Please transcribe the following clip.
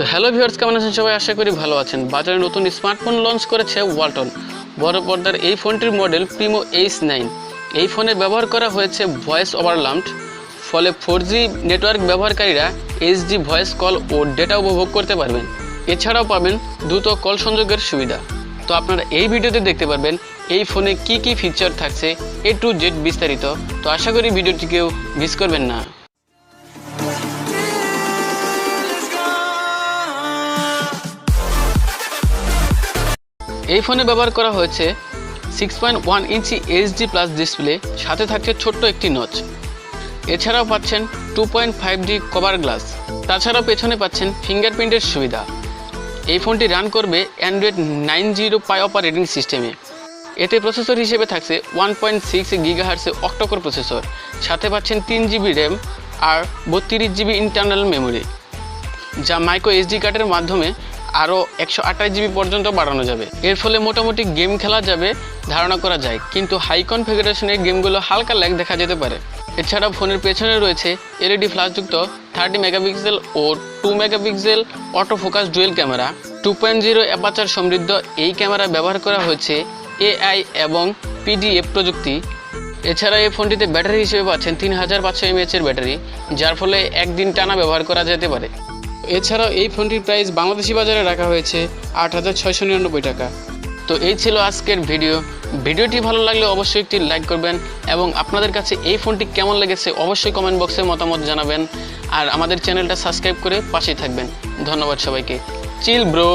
তো hello viewers, কেমন আছেন সবাই? আশা করি ভালো আছেন। বাজারে নতুন স্মার্টফোন লঞ্চ করেছে ওয়ালটন। বড় পর্দার এই ফোনটির মডেল প্রিমো H9। এই ফোনে ব্যবহার করা হয়েছে ভয়েস ওভার লাম্পড, ফলে 4G নেটওয়ার্ক ব্যবহারকারীরা HD ভয়েস কল ও ডেটা উপভোগ করতে পারবেন। এছাড়াও পাবেন দ্রুত কল সংযোগের সুবিধা। তো আপনারা এই ভিডিওতে দেখতে পারবেন এই ফোনে কি কি ফিচার থাকছে A to Z বিস্তারিত। তো আশা করি ভিডিওটিকেও মিস করবেন না। এই ফোনে ব্যবহার করা হয়েছে 6.1 ইঞ্চি HD প্লাস ডিসপ্লে, সাথে থাকছে ছোট্ট একটি নচ। এছাড়াও পাচ্ছেন 2.5D কভার গ্লাস। তাছাড়াও পেছনে পাচ্ছেন ফিঙ্গারপ্রিন্টের সুবিধা। এই ফোনটি রান করবে অ্যান্ড্রয়েড 9.0 পাই অপারেটিং সিস্টেমে। এতে প্রসেসর হিসেবে থাকছে 1.6 GHz অক্টোকোর প্রসেসর, সাথে পাচ্ছেন 3GB র্যাম আর 32GB ইন্টারনাল মেমোরি, যা মাইক্রো SD কার্ডের মাধ্যমে আরও 128GB পর্যন্ত বাড়ানো যাবে। এর ফলে মোটামুটি গেম খেলা যাবে ধারণা করা যায়, কিন্তু হাই কনফিগারেশনের গেমগুলো হালকা ল্যাগ দেখা যেতে পারে। এছাড়াও ফোনের পেছনে রয়েছে LED ফ্ল্যাশযুক্ত 30 মেগাপিক্সেল ও 2 megapixel auto focus dual camera. 2.0 aperture সমৃদ্ধ এই ক্যামেরা ব্যবহার করা হয়েছে AI এবং PDF প্রযুক্তি। এছাড়া এই ফোনটিতে ব্যাটারি হিসেবে পাচ্ছেন 3500 mAh এর ব্যাটারি, যার ফলে একদিন টানা ব্যবহার করা যেতে পারে। এছাড়াও এই ফোনটির প্রাইস বাংলাদেশি বাজারে রাখা হয়েছে 8699 টাকা। তো এই ছিল আজকের ভিডিওটি ভালো লাগলে অবশ্যই একটি লাইক করবেন এবং আপনাদের কাছে এই ফোনটি কেমন লেগেছে অবশ্যই কমেন্ট বক্সে মতামত জানাবেন। আর আমাদের চ্যানেলটা সাবস্ক্রাইব করে পাশেই থাকবেন। ধন্যবাদ সবাইকে। Chill bro.